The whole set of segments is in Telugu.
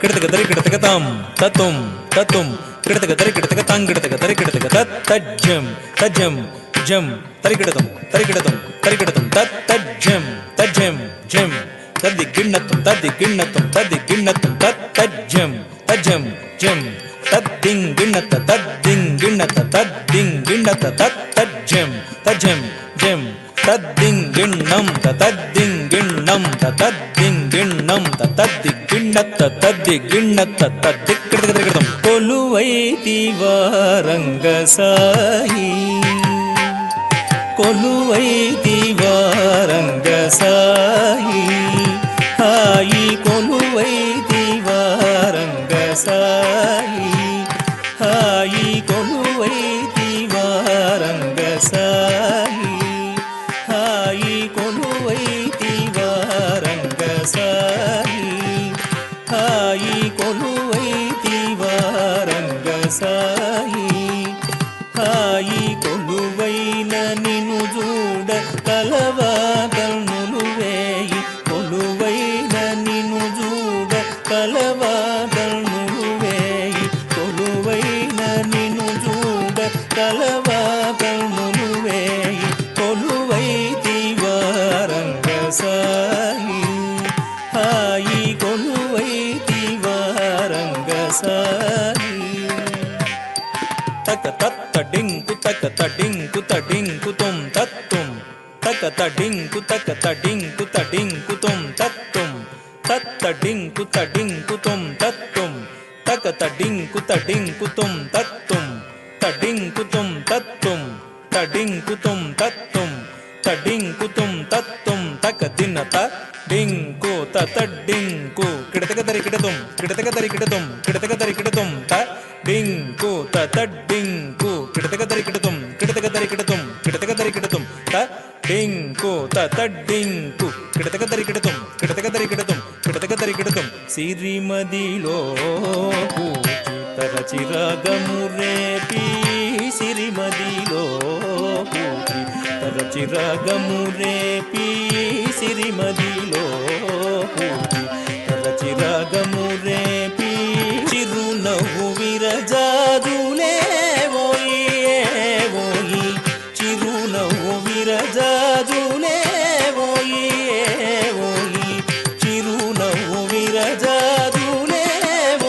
కిడతక దరి కిడతక తాం తతుం తతుం కిడతక దరి కిడతక తాం కిడతక దరి కిడతక తజ్జం తజ్జం జం తరికిడతం తరికిడతం తరికిడతం తజ్జం తజ్జం జం తద్ది గిన్నతం తద్ది గిన్నతం తద్ది గిన్నతం తజ్జం తజ్జం జం తద్దింగ్ గిన్నత తద్దింగ్ గిన్నత తద్దింగ్ గిన్నత తజ్జం తజ్జం జం తద్దింగ్ గిన్నం తద్దింగ్ గిన్నం తద్దింగ్ గిన్నం తద్ది గిన్నత తద్ది గిన్నత తద్దిక్కడతం కొలువైతివా రంగసాయి కొలువైతివా రంగసాయి హాయి కొలువైతివా రంగసాయి హాయి కొలువైతివా రంగసాయి హాయి కొలువైతివా రంగసాయి హాయి కొలువైతివా రంగసాయి హాయి కొలువైన నిను చూడ కలవా కన్నులు వేయి కొలువైన నిను చూడ కలవా కన్నులు వేయి కొలువైన నిను చూడ కలవా కన్నులు వేయి కొలువైతివా రంగసాయి హాయి కొలువైతివా రంగసాయి తక తత్త డింకు తక తడింకు తడింకు తుం తత్తుం తక తడింకు తక తడింకు తడింకు తుం తత్తుం తత్త డింకు తడింకు తుం తత్తుం తక తడింకు తడింకు తుం తత్తుం తడింకు తుం తత్తుం తడింకు తుం తత్తుం తడింకు తుం తత్తుం తక దినత డింకు తడింకు కిడతక దరి కిడతుం కిడతక దరి కిడతుం కిడతక దరి కిడతుం త డింకు తడింకు కిడతక దరి కిడతుం కిడతక దరి కిడతుం కిడతక దరి కిడతుం త డింకు తడింకు కిడతక దరి కిడతుం కిడతక దరి కిడతుం కిడతక దరి కిడతుం సిరిమదిలో పూజితర చిరాగము రేపి సిరిమదిలో పూజితర చిరాగము రేపి సిరిమదిలో పూజితర చిరాగము రేపి చిరునవ్వు విరజాదులే ఓయి ఓయి చిరునవ్వు విరజాదులే ఓయి ఓయి చిరునవ్వు విరజాదులే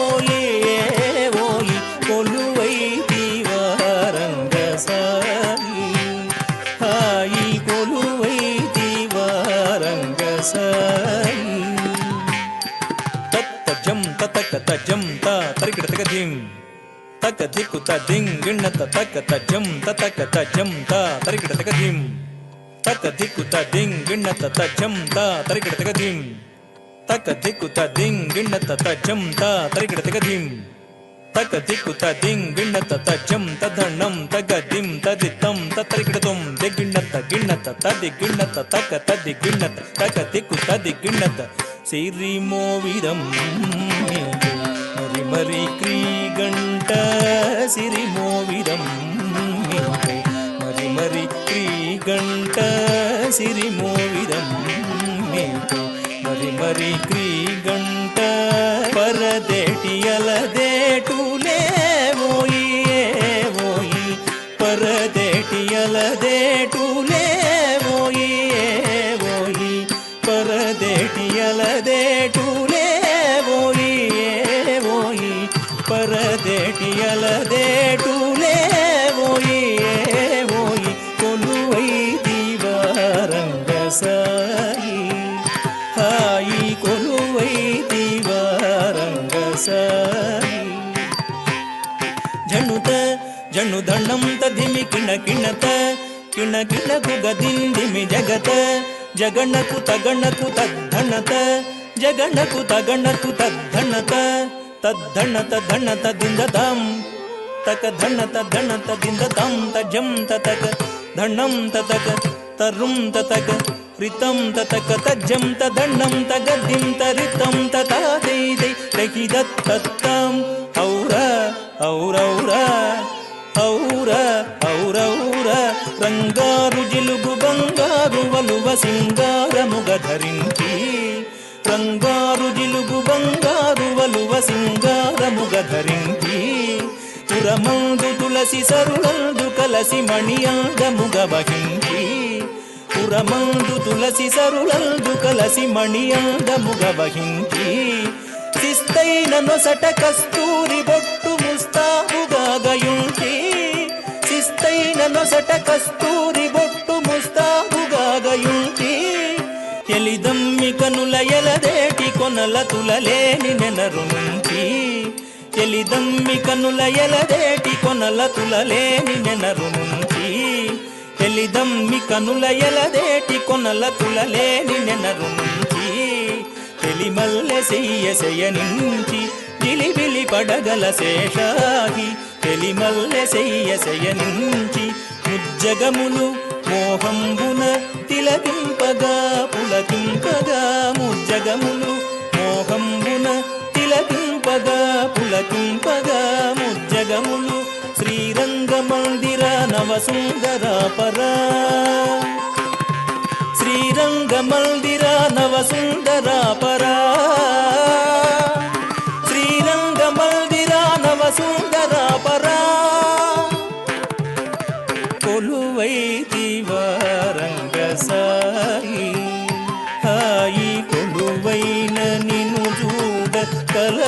ఓయి ఓయి కొలువైతివా రంగసాయి హాయి కొలువైతివా రంగసాయి తజ్జం తతక తజ్జం త తరికిడతక దిం తక దిక్కు తదింగ్ గిన్నత తక తజ్జం తతక తజ్జం త తరికిడతక దిం తక దిక్కు తదింగ్ గిన్నత తజ్జం త తరికిడతక దిం తక దిక్కు తదింగ్ గిన్నత తజ్జం త తరికిడతక దిం తక దిక్కు తదింగ్ గిన్నత తజ్జం తదణం తగదిం తదిత్తం తరికిడతం దిగిన్నత గిన్నత తది గిన్నత తక తది గిన్నత తక దిక్కు తది గిన్నత సిరిమోవిరం మరి మరి క్రీగంట సిరిమోవిరం మరి మరి క్రీగంట సిరిమోవిరం మరి మరి క్రీగంట పరదేటి అలదేటులే ఓయి ఓయి పరదేటి అలదేటులే ఓయి ఓయి పరదేటి అలదేటులే ఓయి ఓయి పరదేటి అలదేటులే ఓయి ఓయి కొలువైతివా రంగసాయి హాయి కొలువైతివా రంగసాయి జనుత జను దండం తదిమి కిణ కిణత కిణ కిణకు గదిందిమి జగత జగణకు తగణకు తద్ధణత జగణకు తగణకు తద్ధణత తద్ధణత ధణత ದಿಂದತಾಂ ತಕ ಧಣತ ಧಣತ ದಿಂದತಾಂ ತಜಂ ತತಕ ಧಣಂ ತತಕ ತರುಂ ತತಕ ರಿತಂ ತತಕ ತಜ್ಜಂ ತದಣ್ಣಂ ತಗದಿಂ ತರಿತಂ ತತಾದೈ ದೈ ಲಹಿದತ್ತತ್ತಾಂ ಔರ ಔರೌರ ಔರ ಔರೌರ ರಂಗಾರು జిలుగు బంగారు వలువ సింగారముగ ధరించి రంగారు జిలుగు బంగారు వలువ సింగారముగ ధరించి పురమందు తులసి సరులందు కలసి మణియంగముగ వహించి పురమందు తులసి సరులందు కలసి మణియంగముగ వహించి శిస్తైన నొసట కస్తూరి బొట్టు ముస్తాబుగా గయుంచి శిస్తైన నొసట కస్తూరి బొట్టు ముస్తాబుగా గయుంచి ఎలిదమ్మి కనుల ఎలదేటి కొనల తులలేని నెనరు నుంచి ఎలిదమ్మి కనుల ఎలదేటి కొనల తులలేని నెనరు నుంచి ఎలిదమ్మి కనుల ఎలదేటి కొనల తులలేని నెనరు నుంచి తెలిమల్లె సెయ్య నుంచి జిలిబిలి పడగల శేషాగి తెలిమల్లె సెయ్య నుంచి ముజ్జగములు మోహంబున తిలకింపగా పులకింపగా ముజ్జగములు మోహంబున తిలకింపగా పులకింపగా ముజ్జగములు శ్రీరంగ మందిర నవసుందరాపరా శ్రీరంగ మందిర నవసుందరాపరా శ్రీరంగ మందిర నవసుందరాపరా కొలువై దివారంగ సాయి హాయి కొలువైన నిన్ను చూడ కల